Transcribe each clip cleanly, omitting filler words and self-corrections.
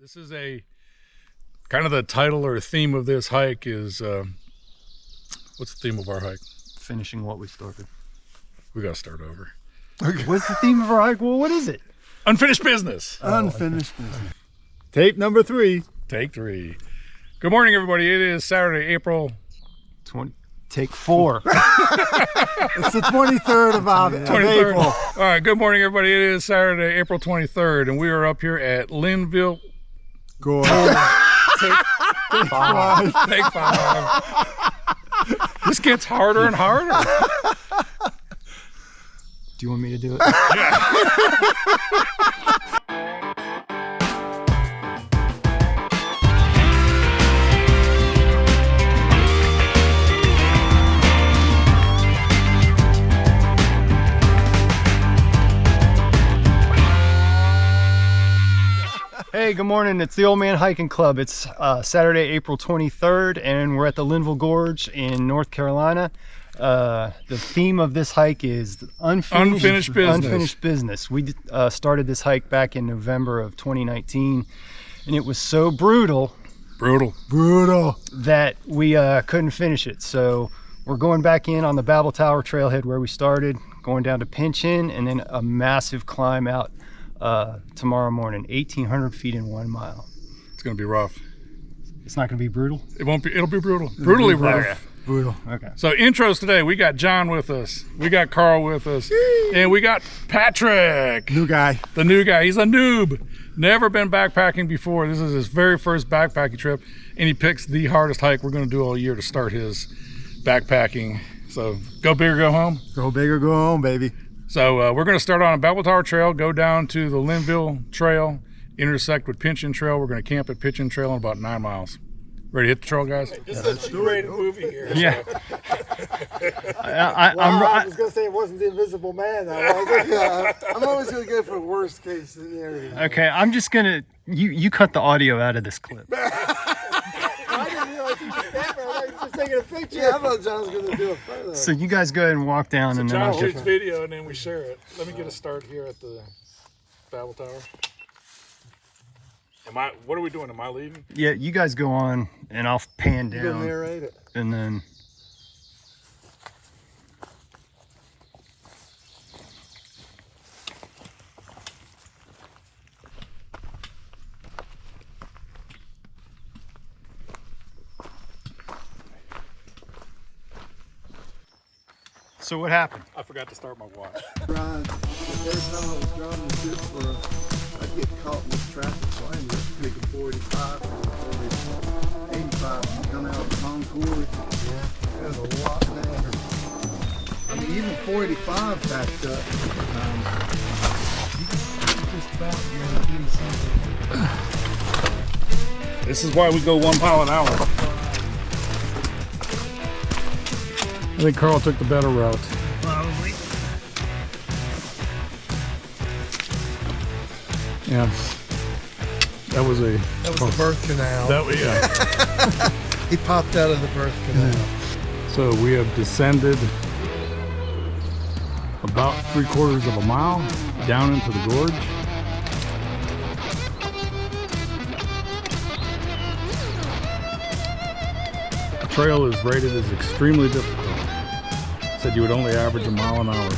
This is a kind of the title or theme of this hike is, what's the theme of our hike? Finishing what we started. We got to start over. Okay. What's the theme of our hike? Well, what is it? Unfinished business. Unfinished business. Tape number 3. Take 3. Good morning, everybody. It is Saturday, April 20. Take 4. It's the 23rd of April. All right. Good morning, everybody. It is Saturday, April 23rd, and we are up here at Linville Gorge. Take 5. Take 5. This gets harder and harder. Do you want me to do it? Yeah. Hey, good morning. It's the Old Man Hiking Club. It's Saturday, April 23rd, and we're at the Linville Gorge in North Carolina. The theme of this hike is unfinished business. We started this hike back in November of 2019, and it was so brutal that we couldn't finish it. So we're going back in on the Babel Tower Trailhead where we started, going down to Pinchin, and then a massive climb out tomorrow morning, 1,800 feet in 1 mile. It's gonna be rough. It's not gonna be brutal? It won't be. It'll be brutal. Brutally rough. Okay. Brutal. Okay. So intros today, we got John with us, we got Carl with us, and we got Patrick. New guy. The new guy. He's a noob. Never been backpacking before. This is his very first backpacking trip, and he picks the hardest hike we're gonna do all year to start his backpacking. So go big or go home. Go big or go home, baby. So we're gonna start on a Babel Tower Trail, go down to the Linville Trail, intersect with Pinchin Trail. We're gonna camp at Pinchin Trail in about 9 miles. Ready to hit the trail, guys? This is a great movie here. Yeah. I was going to say it wasn't the Invisible Man. I'm always going to go for worst case scenario. Okay, I'm just gonna, you cut the audio out of this clip. I didn't realize he was camera. I was just taking a picture. Yeah, I thought John was going to do a photo. So you guys go ahead and walk down, So and then John I'll shoots video and then we share it. Let me get a start here at the Babel Tower. What are we doing? Am I leaving? Yeah, you guys go on, and I'll pan You're going to down, narrate it. and then. So what happened? I forgot to start my watch. Brian, the first time I was driving the ship I'd get caught in this traffic, so I ended up taking 45 or 85 and come out of Concord. Yeah, it was a lot better. I mean, even 45 backed up. You can just about guarantee something. This is why we go 1 mile an hour. I think Carl took the better route. Probably. Yeah. That was the birth canal. Yeah. He popped out of the birth canal. So we have descended about 3/4 of a mile down into the gorge. The trail is rated as extremely difficult. Said you would only average 1 mile an hour.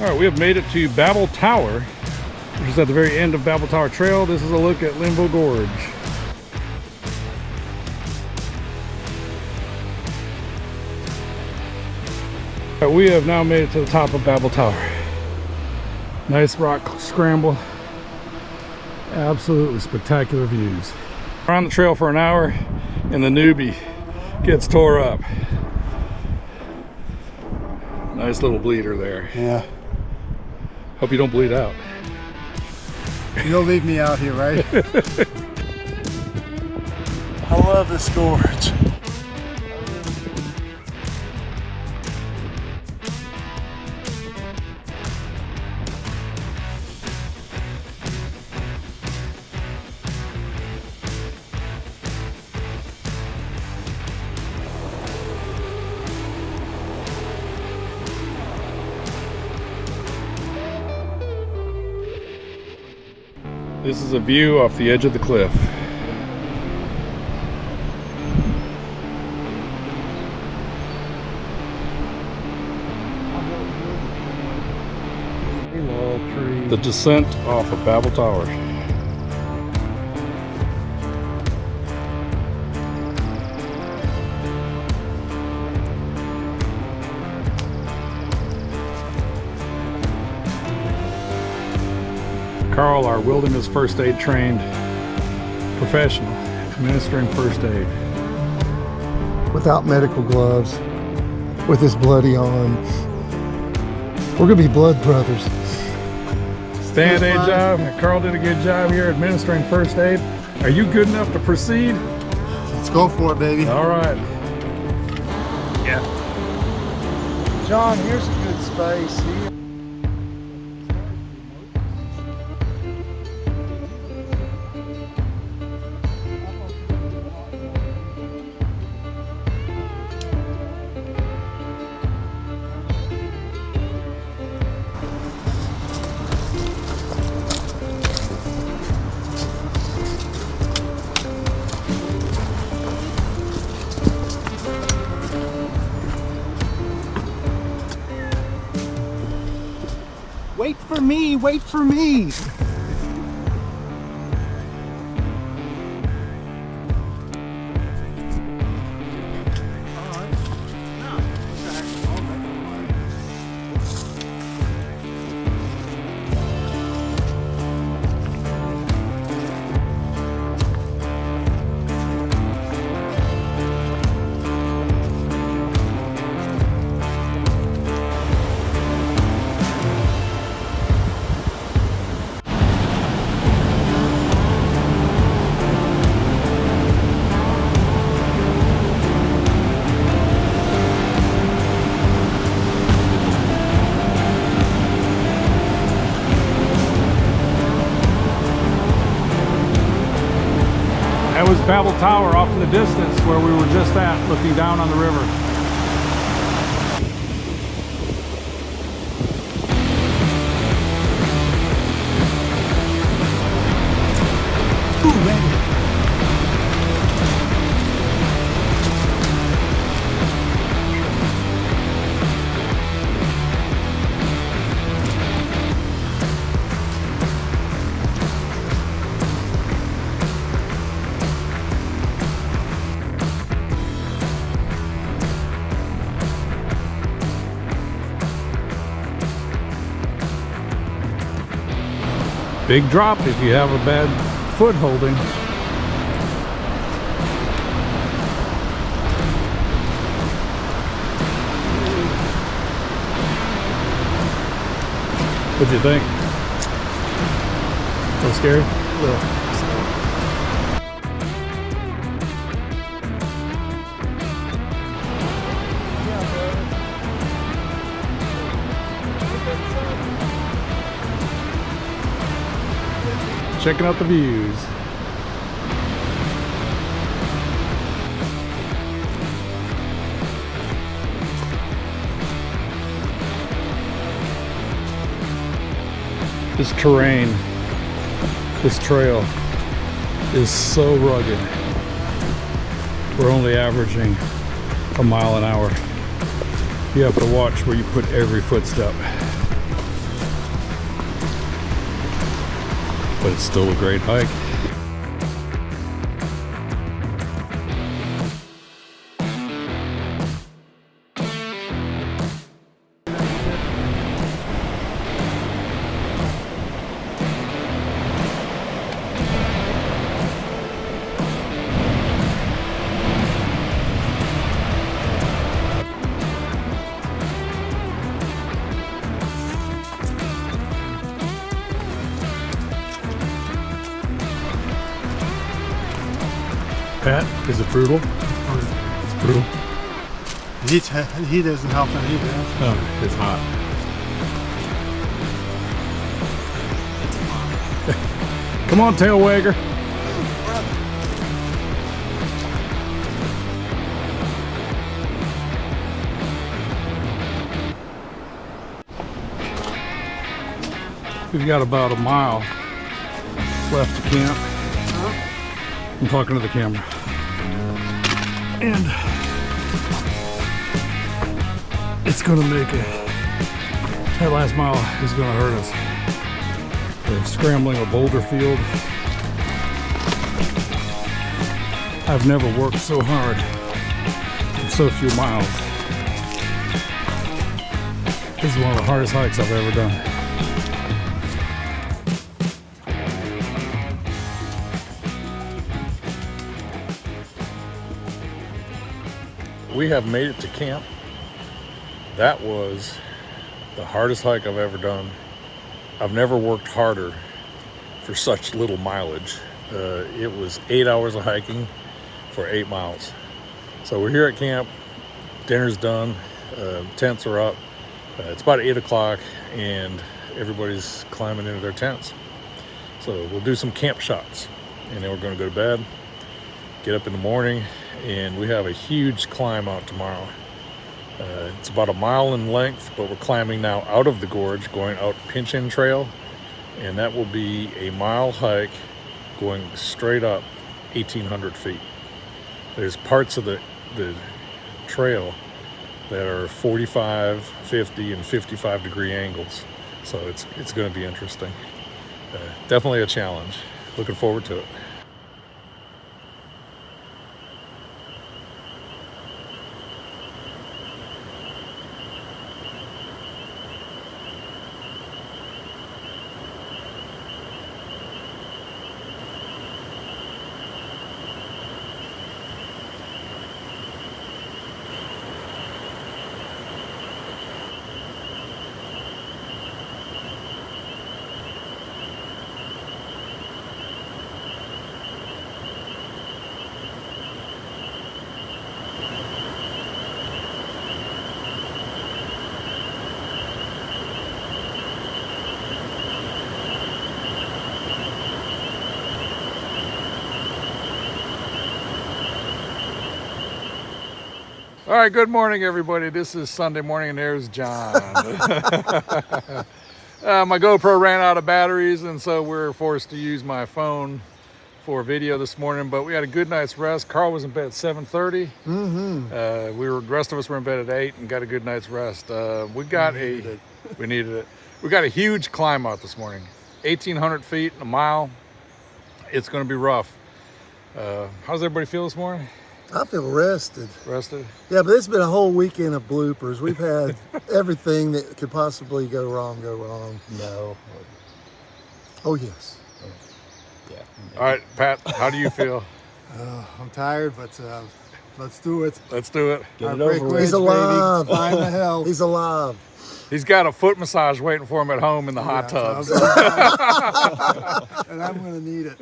All right, we have made it to Babel Tower, which is at the very end of Babel Tower Trail. This is a look at Linville Gorge. All right, we have now made it to the top of Babel Tower. Nice rock scramble. Absolutely spectacular views. We're on the trail for an hour and the newbie gets tore up. Nice little bleeder there. Yeah. Hope you don't bleed out. You'll leave me out here, right? I love this gorge. This is a view off the edge of the cliff. The descent off of Babel Tower. Carl, our wilderness first aid trained professional, administering first aid. Without medical gloves, with his bloody arm. We're gonna be blood brothers. Stand-aid job. Carl did a good job here administering first aid. Are you good enough to proceed? Let's go for it, baby. All right. John, here's a good space here. Wait for me, wait for me. That was Babel Tower off in the distance where we were just at, looking down on the river. Big drop if you have a bad foot holding. What'd you think? A little scary? A little. Checking out the views. This terrain, this trail is so rugged. We're only averaging a mile an hour. You have to watch where you put every footstep. But it's still a great hike. Pat, is it brutal? It's brutal. He doesn't help him either. Oh, it's hot. Come on, tail wagger. We've got about a mile left to camp. I'm talking to the camera. And it's gonna make it. That last mile is gonna hurt us. We're scrambling a boulder field. I've never worked so hard for so few miles. This is one of the hardest hikes I've ever done. We have made it to camp. That was the hardest hike I've ever done. I've never worked harder for such little mileage. It was 8 hours of hiking for 8 miles. So we're here at camp, dinner's done, tents are up. It's about 8 o'clock and everybody's climbing into their tents. So we'll do some camp shots and then we're gonna go to bed, get up in the morning, and we have a huge climb out tomorrow. It's about a mile in length, but we're climbing now out of the gorge, going out Pinch-In Trail, and that will be a mile hike going straight up 1,800 feet. There's parts of the trail that are 45, 50, and 55 degree angles, so it's going to be interesting. Definitely a challenge. Looking forward to it. All right, good morning, everybody. This is Sunday morning, and there's John. My GoPro ran out of batteries, and so we're forced to use my phone for video this morning. But we had a good night's rest. Carl was in bed at 7:30. The rest of us were in bed at 8 and got a good night's rest. We needed it. We got a huge climb out this morning, 1,800 feet, a mile. It's going to be rough. How does everybody feel this morning? I feel rested. Rested? Yeah, but it's been a whole weekend of bloopers. We've had everything that could possibly go wrong. No. Oh, yes. Yeah. All right, Pat, how do you feel? I'm tired, but let's do it. Let's do it. Get it over with. He's alive. Find the hell. He's alive. He's got a foot massage waiting for him at home in the hot tubs. And I'm going to need it.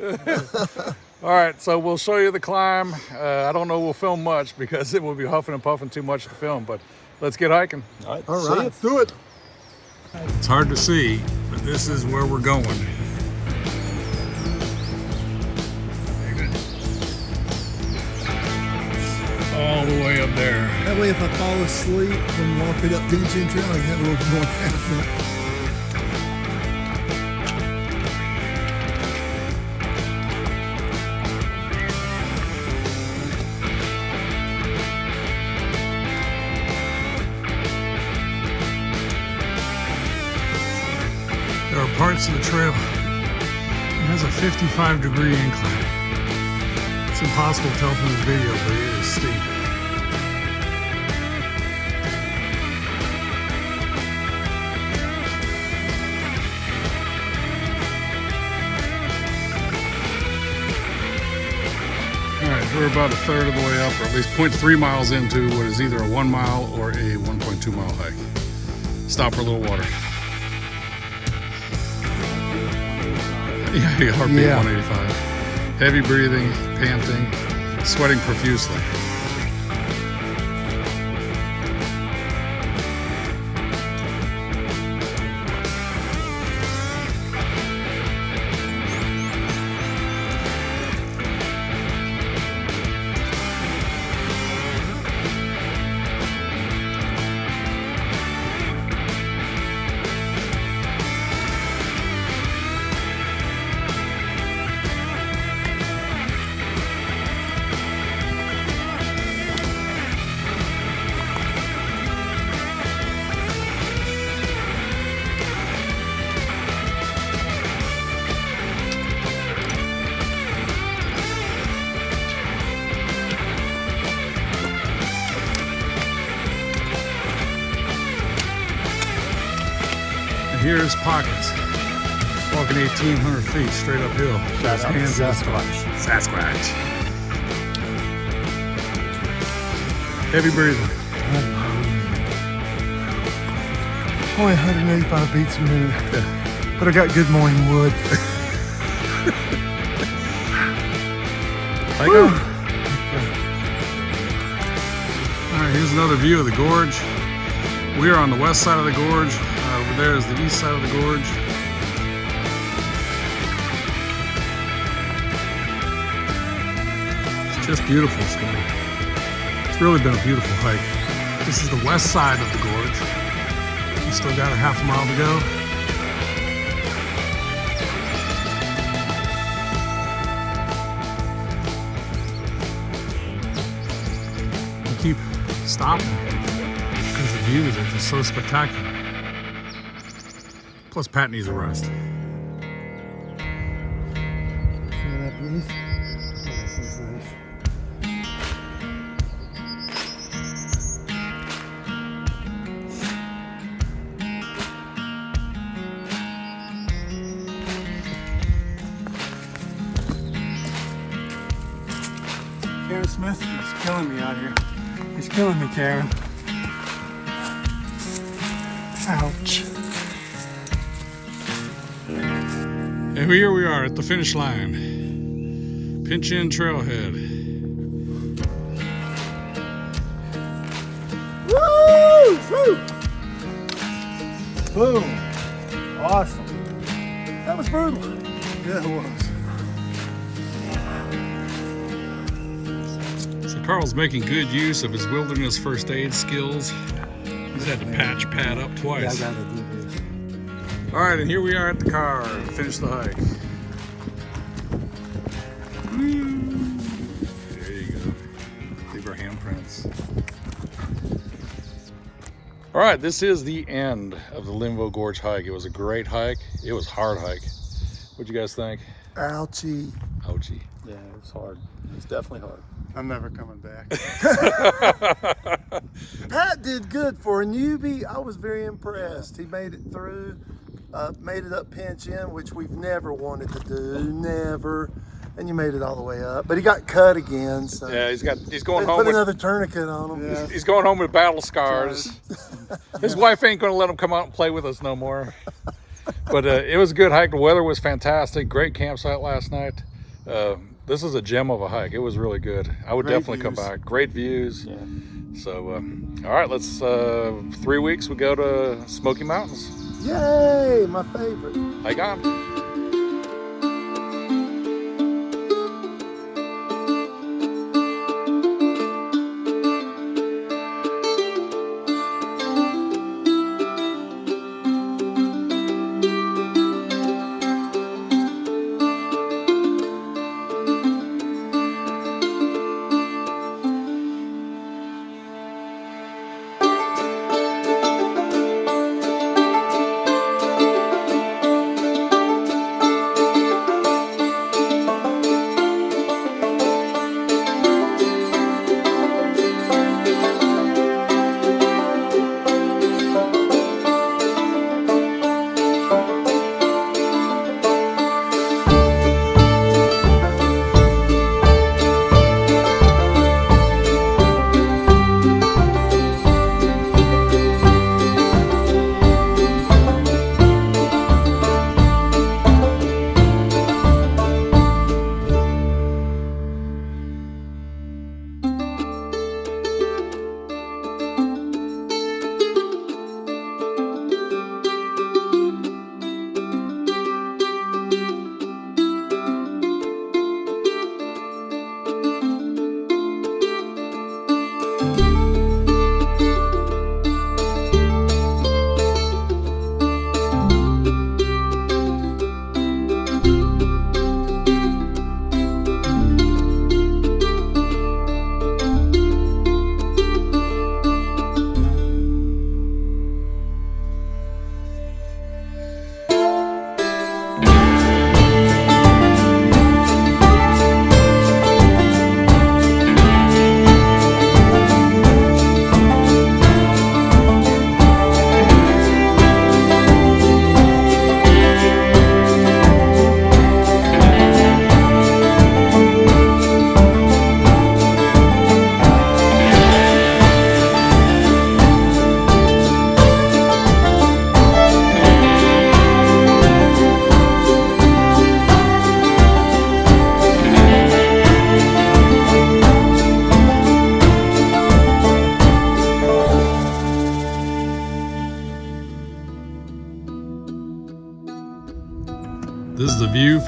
All right, so we'll show you the climb. I don't know we'll film much because it will be huffing and puffing too much to film, but let's get hiking. All right. All right, Let's do it. It's hard to see, but this is where we're going. All the way up there. That way if I fall asleep from walking up Pinch-In Trail, I can have a little more caffeine. There are parts of the trail that has a 55-degree incline. It's impossible to tell from this video, but it is steep. Alright, we're about a third of the way up, or at least 0.3 miles into what is either a 1 mile or a 1.2 mile hike. Stop for a little water. Yeah, heartbeat 185. Heavy breathing, panting. sweating profusely. Here's Pockets, walking 1,800 feet straight uphill. Shout out to Sasquatch. Sasquatch. Heavy breathing. Only 185 beats a minute, but I got good morning wood. How you going? All right, here's another view of the gorge. We are on the west side of the gorge. Over there is the east side of the gorge. It's just beautiful, Scotty. It's really been a beautiful hike. This is the west side of the gorge. We still got a half a mile to go. We keep stopping because the views are just so spectacular. Plus, Pat needs a rest. See that beneath? This is nice. Karen Smith is killing me out here. He's killing me, Karen. Ouch. And here we are at the finish line. Pinch in Trailhead. Woo! Woo! Boom! Awesome. That was brutal. Yeah, it was. So Carl's making good use of his wilderness first aid skills. He's had to patch Pat up twice. Yeah, I gotta do this. All right, and here we are at the car to finish the hike. There you go. Leave our handprints. All right, this is the end of the Linville Gorge hike. It was a great hike. It was a hard hike. What'd you guys think? Ouchie. Ouchie. Yeah, it was hard. It was definitely hard. I'm never coming back. Pat did good for a newbie. I was very impressed. He made it through, made it up pinch in, which we've never wanted to do, never. And you made it all the way up, but he got cut again. So Yeah, he's going home put with another tourniquet on him. Yeah. he's going home with battle scars. His wife ain't gonna let him come out and play with us no more. But it was a good hike. The weather was fantastic. Great campsite last night. This is a gem of a hike. It was really good. I would Great definitely come views. back. Great views. Yeah. So, all right, let's 3 weeks. We go to Smoky Mountains. Yay, my favorite. Hike on.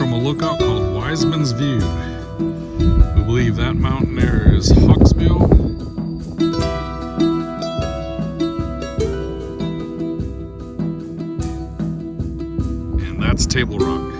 from a lookout called Wiseman's View. We believe that mountain there is Hawksbill. And that's Table Rock.